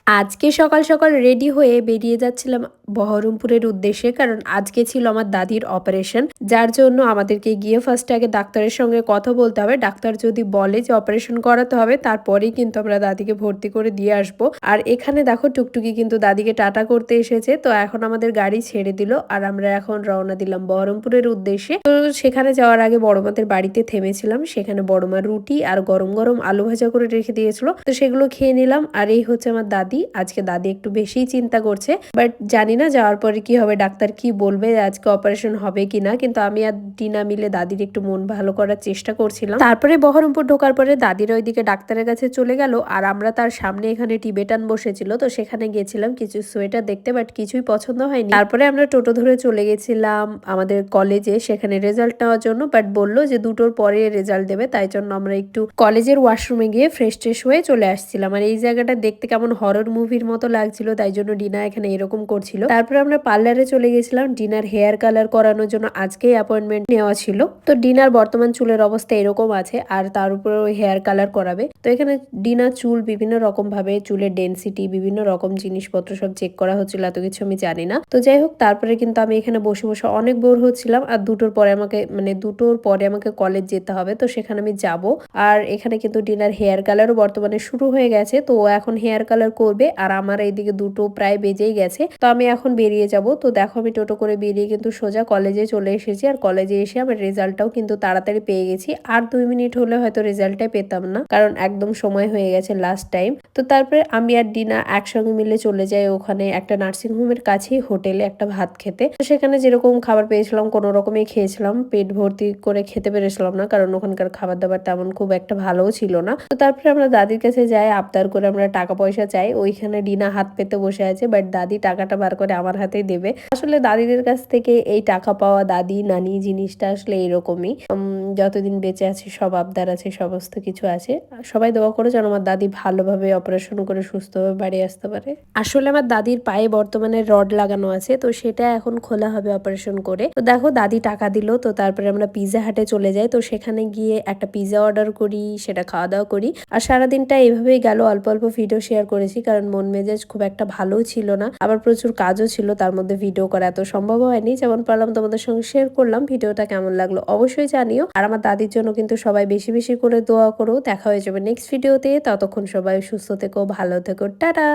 আজকে সকাল সকাল রেডি হয়ে বেরিয়ে যাচ্ছিলাম বহরমপুরের উদ্দেশ্যে, কারণ আজকে ছিল আমার দাদির অপারেশন। যার জন্য আমাদেরকে গিয়ে ফার্স্টে আগে ডাক্তারের সঙ্গে কথা বলতে হবে। ডাক্তার যদি বলে যে অপারেশন করাতে হবে, তারপরেই কিন্তু আমরা দাদিকে ভর্তি করে দিয়ে আসব। আর এখানে দেখো টুকটুকি কিন্তু দাদিকে টাটা করতে এসেছে। তো এখন আমাদের গাড়ি ছেড়ে দিল আর আমরা এখন রওনা দিলাম বহরমপুরের উদ্দেশ্যে। তো সেখানে যাওয়ার আগে বড়মাদের বাড়িতে থেমেছিলাম। সেখানে বড়মা রুটি আর গরম গরম আলু ভাজা করে রেখে দিয়েছিল, তো সেগুলো খেয়ে নিলাম। আর এই হচ্ছে আমার দাদি। আজকে দাদি একটু বেশিই চিন্তা করছে, বাট জানি না যাওয়ার পরে কি হবে, ডাক্তার কি বলবে, আজকে অপারেশন হবে কিনা। কিন্তু আমি আর টিনা মিলে দাদির একটু মন ভালো করার চেষ্টা করছিলাম। তারপরে বহরমপুর ঢোকার পরে দাদির ওইদিকে ডাক্তারের কাছে চলে গেল, আর আমরা তার সামনে এখানে টিবেটান বসেছিল, তো সেখানে গেছিলাম কিছু সোয়েটার দেখতে, বাট কিছুই পছন্দ হয়নি। তারপরে আমরা টোটো ধরে চলে গেছিলাম আমাদের কলেজে, সেখানে রেজাল্ট নেওয়ার জন্য। বাট বললো যে 2টোর পরে রেজাল্ট দেবে, তাই জন্য আমরা একটু কলেজের ওয়াশরুমে গিয়ে ফ্রেশ ট্রেশ হয়ে চলে আসছিলাম। আর এই জায়গাটা দেখতে কেমন হরর মুভির মতো লাগছিল, তাই জন্য ডিনা এখানে এরকম করছিল। তারপরে আমরা পার্লারে চলে গেছিলাম ডিনার হেয়ার কালার করানোর জন্য। আজকেই অ্যাপয়েন্টমেন্ট নেওয়া ছিল। তো ডিনার বর্তমান চুলের অবস্থা এরকম আছে, আর তার উপরে ওই হেয়ার কালার করাবে। তো এখানে ডিনার চুল বিভিন্ন রকম ভাবে, চুলের ডেন্সিটি, বিভিন্ন রকম জিনিসপত্র সব চেক করা হচ্ছিল। এত কিছু আমি জানি না। তো যাই হোক, তারপরে কিন্তু আমি এখানে বসে বসে অনেক বোর হচ্ছিলাম। আর 2টোর পরে আমাকে কলেজ যেতে হবে, তো সেখানে আমি যাব। আর এখানে কিন্তু ডিনার হেয়ার কালারও বর্তমানে শুরু হয়ে গেছে, তো এখন হেয়ার কালার করবে। আর আমার এইদিকে 2টো প্রায় বেজেই গেছে, তো আমি এখন বেরিয়ে যাব। তো দেখো আমি টোটো করে বেরিয়ে কিন্তু সোজা কলেজে চলে এসেছি। আর কলেজে এসে আমার রেজাল্টটাও কিন্তু তাড়াতাড়ি পেয়ে গেছি। আর 2 মিনিট হলে হয়তো রেজাল্টটাই পেতাম না, কারণ একদম সময় হয়ে গেছে লাস্ট টাইম। তো তারপরে আমি আর ডিনা একসঙ্গে মিলে চলে যাই ওখানে একটা নার্সিং হোমের কাছেই হোটেলে একটা ভাত খেতে। তো সেখানে যেরকম খাবার পেয়েছিলাম কোনো রকমই খেয়েছিলাম, পেট ভর্তি করে খেতে পেরেছিলাম না, কারণ ওখানকার খাবার দাবার তেমন খুব একটা ভালোও ছিল না। তো তারপরে আমরা দাদির কাছে যাই, আবদার করে আমরা টাকা পয়সা চাই। ওইখানে ডিনা হাত পেতে বসে আছে, বাট দাদি টাকাটা বার করে আমার হাতেই দেবে। আসলে দাদিদের কাছ থেকে এই টাকা পাওয়া, দাদি নানি জিনিসটা আসলে এরকমই। যতদিন বেঁচে আছে সব আবদার আছে, সমস্ত কিছু আছে। সবাই দোয়া করে যেন আমার দাদি ভালোভাবে অপারেশন করে সুস্থভাবে বাড়ি আসতে পারে। আসলে আমার দাদির পায়ে বর্তমানে রড লাগানো আছে, তো সেটা এখন খোলা হবে অপারেশন করে। তো দেখো দাদি টাকা দিল, তো তারপরে আমরা পিজা হাটে চলে যাই। তো সেখানে গিয়ে একটা পিজা অর্ডার করি, সেটা খাওয়া দাওয়া করি। আর সারাদিনটা এভাবেই গেল। অল্প অল্প ভিডিও শেয়ার করেছি, কারণ মন মেজাজ খুব একটা ভালোও ছিল না, আবার প্রচুর কাজও ছিল, তার মধ্যে ভিডিও করা এত সম্ভব হয়নি। যেমন পারলাম তোমাদের সঙ্গে শেয়ার করলাম। ভিডিওটা কেমন লাগলো অবশ্যই জানিও। আর আমার দাদির জন্য কিন্তু সবাই বেশি বেশি করে দোয়া করো। দেখা হয়ে যাবে নেক্সট ভিডিওতে। ততক্ষণ সবাই সুস্থ থেকো, ভালো থেকো, টাটা।